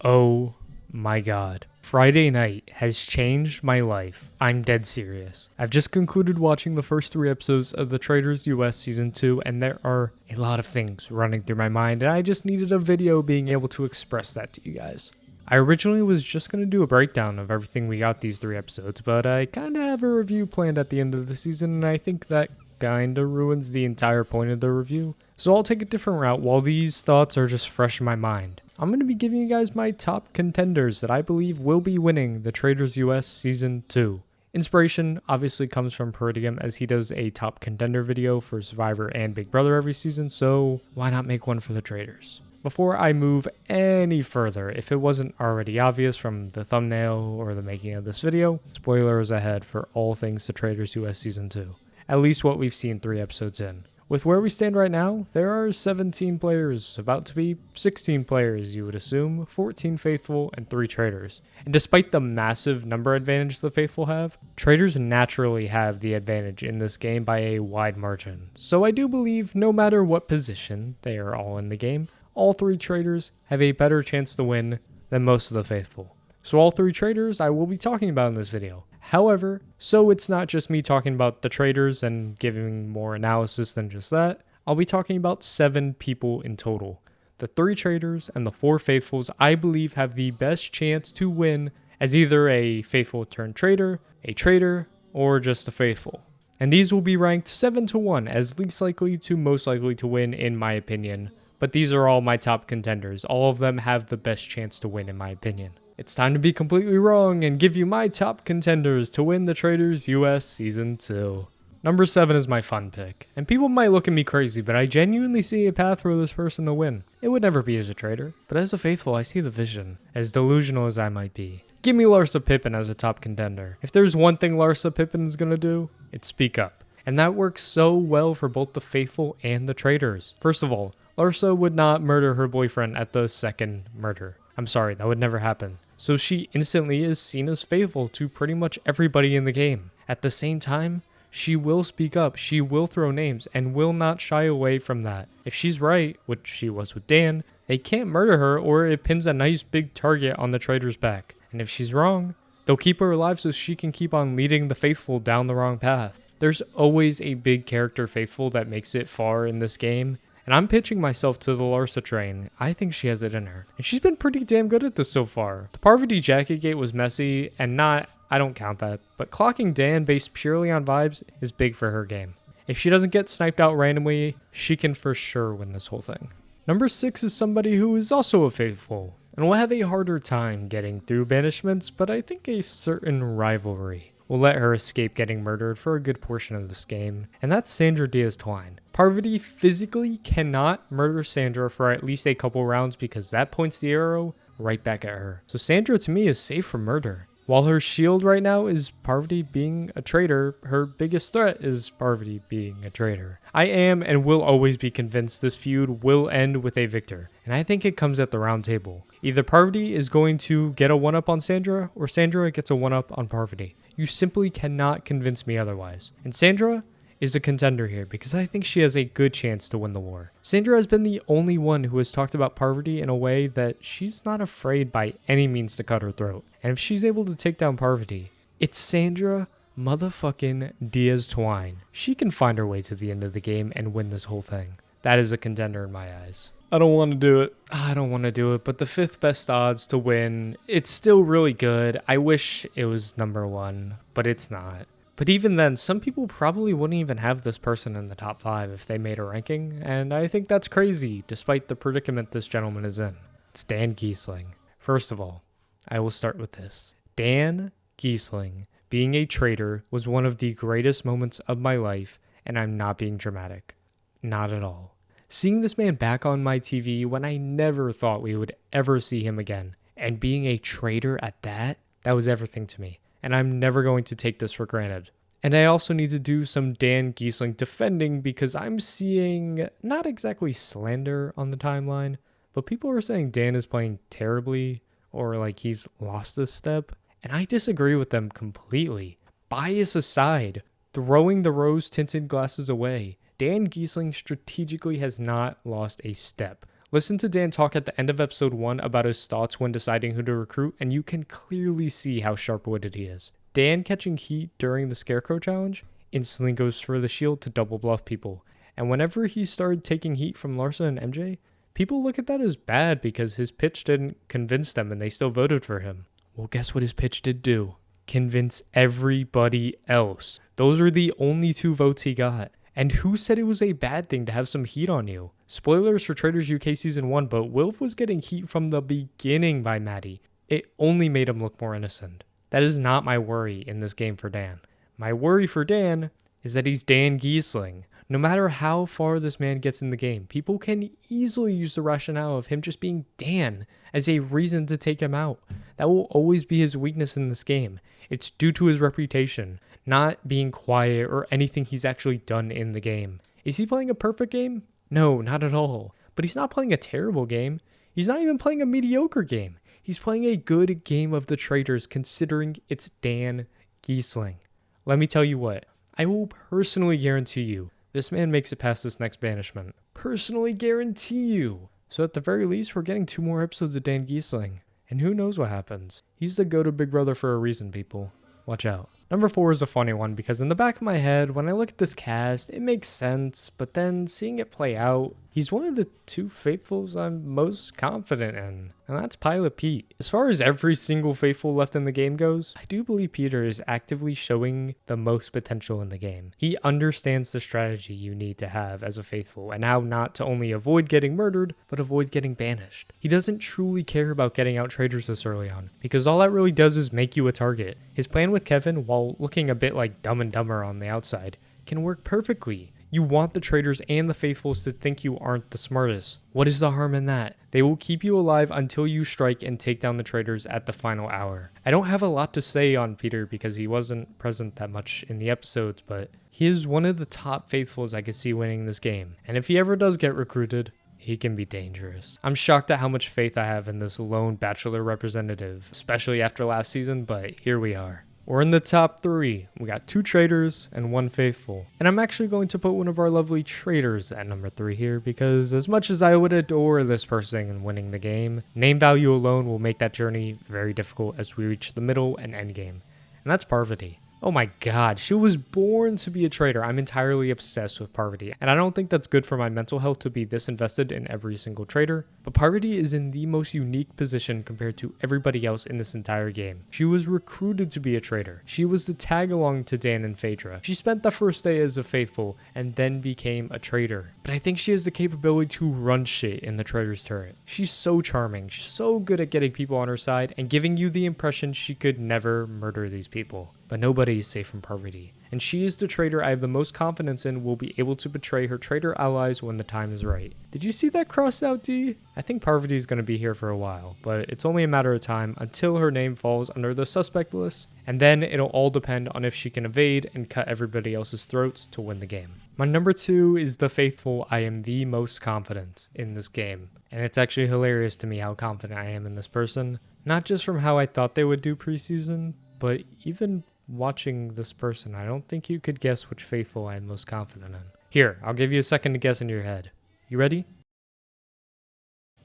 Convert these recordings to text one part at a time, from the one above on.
Oh my god. Friday night has changed my life. I'm dead serious. I've just concluded watching the first 3 episodes of the Traitors US Season 2, and there are a lot of things running through my mind, and I just needed a video being able to express that to you guys. I originally was just going to do a breakdown of everything we got these 3 episodes, but I kind of have a review planned at the end of the season, and I think that kind of ruins the entire point of the review. So I'll take a different route while these thoughts are just fresh in my mind. I'm going to be giving you guys my top contenders that I believe will be winning the Traitors US Season 2. Inspiration obviously comes from Peridium, as he does a top contender video for Survivor and Big Brother every season, so why not make one for the Traitors? Before I move any further, if it wasn't already obvious from the thumbnail or the making of this video, spoilers ahead for all things the Traitors US Season 2. At least what we've seen 3 episodes in. With where we stand right now, there are 17 players, about to be 16 players you would assume, 14 faithful and 3 traitors. And despite the massive number advantage the faithful have, traitors naturally have the advantage in this game by a wide margin. So I do believe no matter what position they are all in the game, all 3 traitors have a better chance to win than most of the faithful. So all 3 traitors I will be talking about in this video. However, so it's not just me talking about the traitors and giving more analysis than just that, I'll be talking about 7 people in total. The 3 traitors and the 4 faithfuls I believe have the best chance to win as either a faithful turned traitor, a traitor, or just a faithful. And these will be ranked 7 to 1 as least likely to most likely to win in my opinion. But these are all my top contenders. All of them have the best chance to win in my opinion. It's time to be completely wrong and give you my top contenders to win the Traitors US Season 2. Number 7 is my fun pick. And people might look at me crazy, but I genuinely see a path for this person to win. It would never be as a traitor, but as a faithful I see the vision, as delusional as I might be. Give me Larsa Pippen as a top contender. If there's one thing Larsa Pippen is going to do, it's speak up. And that works so well for both the faithful and the traitors. First of all, Larsa would not murder her boyfriend at the second murder. I'm sorry, that would never happen. So she instantly is seen as faithful to pretty much everybody in the game. At the same time, she will speak up, she will throw names, and will not shy away from that. If she's right, which she was with Dan, they can't murder her or it pins a nice big target on the traitor's back. And if she's wrong, they'll keep her alive so she can keep on leading the faithful down the wrong path. There's always a big character faithful that makes it far in this game. And I'm pitching myself to the Larsa train. I think she has it in her. And she's been pretty damn good at this so far. The Parvati jacket gate was messy and I don't count that. But clocking Dan based purely on vibes is big for her game. If she doesn't get sniped out randomly, she can for sure win this whole thing. Number 6 is somebody who is also a faithful and will have a harder time getting through banishments, but I think a certain rivalry will let her escape getting murdered for a good portion of this game, and that's Sandra Diaz-Twine. Parvati physically cannot murder Sandra for at least a couple rounds because that points the arrow right back at her. So Sandra to me is safe from murder. While her shield right now is Parvati being a traitor, her biggest threat is Parvati being a traitor. I am and will always be convinced this feud will end with a victor, and I think it comes at the round table. Either Parvati is going to get a 1-up on Sandra, or Sandra gets a 1-up on Parvati. You simply cannot convince me otherwise. And Sandra is a contender here because I think she has a good chance to win the war. Sandra has been the only one who has talked about Parvati in a way that she's not afraid by any means to cut her throat. And if she's able to take down Parvati, it's Sandra motherfucking Diaz-Twine. She can find her way to the end of the game and win this whole thing. That is a contender in my eyes. I don't want to do it, but the 5th best odds to win, it's still really good. I wish it was number 1, but it's not. But even then, some people probably wouldn't even have this person in the top 5 if they made a ranking, and I think that's crazy, despite the predicament this gentleman is in. It's Dan Gheesling. First of all, I will start with this. Dan Gheesling being a traitor was one of the greatest moments of my life, and I'm not being dramatic. Not at all. Seeing this man back on my TV when I never thought we would ever see him again, and being a traitor at that was everything to me. And I'm never going to take this for granted. And I also need to do some Dan Gheesling defending because I'm seeing not exactly slander on the timeline, but people are saying Dan is playing terribly or like he's lost a step. And I disagree with them completely. Bias aside, throwing the rose-tinted glasses away, Dan Gheesling strategically has not lost a step. Listen to Dan talk at the end of episode 1 about his thoughts when deciding who to recruit, and you can clearly see how sharp-witted he is. Dan catching heat during the Scarecrow challenge instantly goes for the shield to double bluff people. And whenever he started taking heat from Larsa and MJ, people look at that as bad because his pitch didn't convince them and they still voted for him. Well, guess what his pitch did do? Convince everybody else. Those were the only 2 votes he got. And who said it was a bad thing to have some heat on you? Spoilers for Traitors UK Season 1, but Wilf was getting heat from the beginning by Maddie. It only made him look more innocent. That is not my worry in this game for Dan. My worry for Dan is that he's Dan Giesling. No matter how far this man gets in the game, people can easily use the rationale of him just being Dan as a reason to take him out. That will always be his weakness in this game. It's due to his reputation, not being quiet or anything he's actually done in the game. Is he playing a perfect game? No, not at all. But he's not playing a terrible game. He's not even playing a mediocre game. He's playing a good game of the Traitors considering it's Dan Giesling. Let me tell you what, I will personally guarantee you this man makes it past this next banishment. Personally guarantee you. So at the very least, we're getting 2 more episodes of Dan Giesling. And who knows what happens. He's the go-to Big Brother for a reason, people. Watch out. Number 4 is a funny one because in the back of my head, when I look at this cast, it makes sense, but then seeing it play out, he's one of the 2 faithfuls I'm most confident in, and that's Pilot Pete. As far as every single faithful left in the game goes, I do believe Peter is actively showing the most potential in the game. He understands the strategy you need to have as a faithful, and how not to only avoid getting murdered, but avoid getting banished. He doesn't truly care about getting out traitors this early on, because all that really does is make you a target. His plan with Kevin, while looking a bit like Dumb and Dumber on the outside, can work perfectly. You want the traitors and the faithfuls to think you aren't the smartest. What is the harm in that? They will keep you alive until you strike and take down the traitors at the final hour. I don't have a lot to say on Peter because he wasn't present that much in the episodes, but he is one of the top faithfuls I could see winning this game. And if he ever does get recruited, he can be dangerous. I'm shocked at how much faith I have in this lone bachelor representative, especially after last season, but here we are. We're in the top 3. We got 2 traitors and 1 faithful. And I'm actually going to put one of our lovely traitors at number 3 here because as much as I would adore this person in winning the game, name value alone will make that journey very difficult as we reach the middle and end game. And that's Parvati. Oh my god, she was born to be a traitor. I'm entirely obsessed with Parvati, and I don't think that's good for my mental health to be this invested in every single traitor, but Parvati is in the most unique position compared to everybody else in this entire game. She was recruited to be a traitor. She was the tag along to Dan and Fadra. She spent the first day as a faithful and then became a traitor. But I think she has the capability to run shit in the traitor's turret. She's so charming, she's so good at getting people on her side and giving you the impression she could never murder these people. But nobody is safe from Parvati, and she is the traitor I have the most confidence in will be able to betray her traitor allies when the time is right. Did you see that crossed out D? I think Parvati is going to be here for a while, but it's only a matter of time until her name falls under the suspect list, and then it'll all depend on if she can evade and cut everybody else's throats to win the game. My number 2 is the faithful I am the most confident in this game, and it's actually hilarious to me how confident I am in this person, not just from how I thought they would do preseason, but even watching this person, I don't think you could guess which faithful I am most confident in. Here, I'll give you a second to guess in your head. You ready?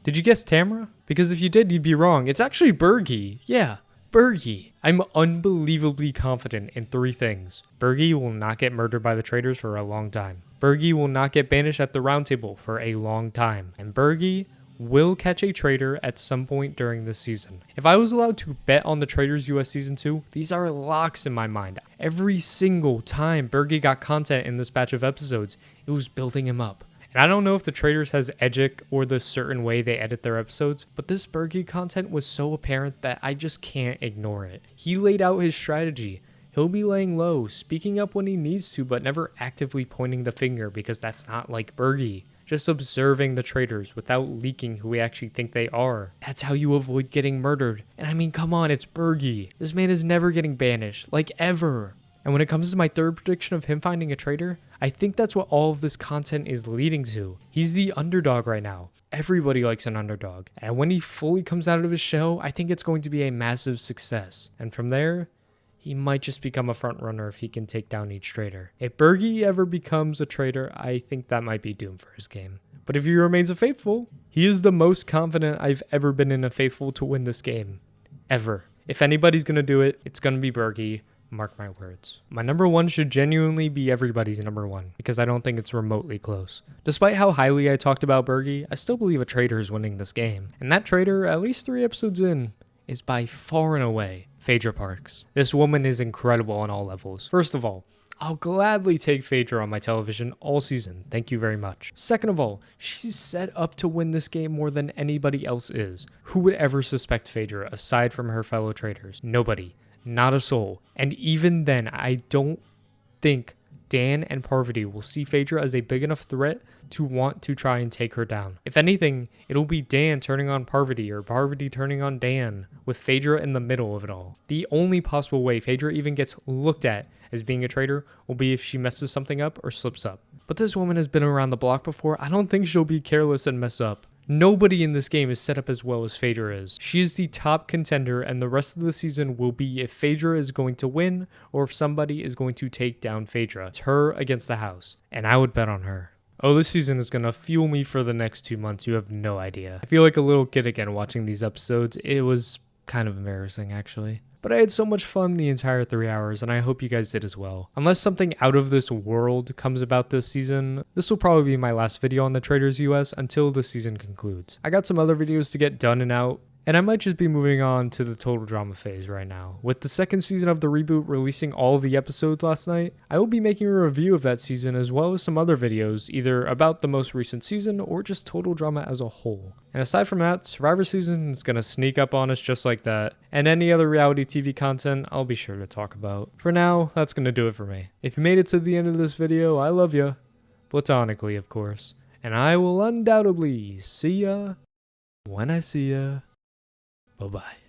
Did you guess Tamara? Because if you did, you'd be wrong. It's actually Bergie. Yeah, Bergie. I'm unbelievably confident in 3 things. Bergie will not get murdered by the traitors for a long time. Bergie will not get banished at the round table for a long time. And Bergie will catch a traitor at some point during this season. If I was allowed to bet on the Traitors US Season 2, these are locks in my mind. Every single time Bergie got content in this batch of episodes, it was building him up. And I don't know if the Traitors has Edgic or the certain way they edit their episodes, but this Bergie content was so apparent that I just can't ignore it. He laid out his strategy. He'll be laying low, speaking up when he needs to, but never actively pointing the finger because that's not like Bergie. Just observing the traitors without leaking who we actually think they are. That's how you avoid getting murdered. And I mean, come on, it's Bergie. This man is never getting banished, like ever. And when it comes to my 3rd prediction of him finding a traitor, I think that's what all of this content is leading to. He's the underdog right now. Everybody likes an underdog. And when he fully comes out of his shell, I think it's going to be a massive success. And from there, he might just become a front runner if he can take down each traitor. If Bergie ever becomes a traitor, I think that might be doomed for his game. But if he remains a faithful, he is the most confident I've ever been in a faithful to win this game. Ever. If anybody's going to do it, it's going to be Bergie. Mark my words. My number one should genuinely be everybody's number one, because I don't think it's remotely close. Despite how highly I talked about Bergie, I still believe a traitor is winning this game. And that traitor, at least 3 episodes in, is by far and away Fadra Parks. This woman is incredible on all levels. First of all, I'll gladly take Fadra on my television all season. Thank you very much. Second of all, she's set up to win this game more than anybody else is. Who would ever suspect Fadra aside from her fellow traitors? Nobody. Not a soul. And even then, I don't think Dan and Parvati will see Fadra as a big enough threat to want to try and take her down. If anything, it'll be Dan turning on Parvati or Parvati turning on Dan, with Fadra in the middle of it all. The only possible way Fadra even gets looked at as being a traitor will be if she messes something up or slips up. But this woman has been around the block before. I don't think she'll be careless and mess up. Nobody in this game is set up as well as Fadra is. She is the top contender, and the rest of the season will be if Fadra is going to win or if somebody is going to take down Fadra. It's her against the house, and I would bet on her. Oh, this season is going to fuel me for the next 2 months. You have no idea. I feel like a little kid again watching these episodes. It was kind of embarrassing, actually. But I had so much fun the entire 3 hours, and I hope you guys did as well. Unless something out of this world comes about this season, this will probably be my last video on the Traitors US until the season concludes. I got some other videos to get done and out, and I might just be moving on to the total drama phase right now. With the second season of the reboot releasing all of the episodes last night, I will be making a review of that season as well as some other videos, either about the most recent season or just total drama as a whole. And aside from that, Survivor season is going to sneak up on us just like that, and any other reality TV content I'll be sure to talk about. For now, that's going to do it for me. If you made it to the end of this video, I love ya. Platonically, of course. And I will undoubtedly see ya when I see ya. Bye-bye.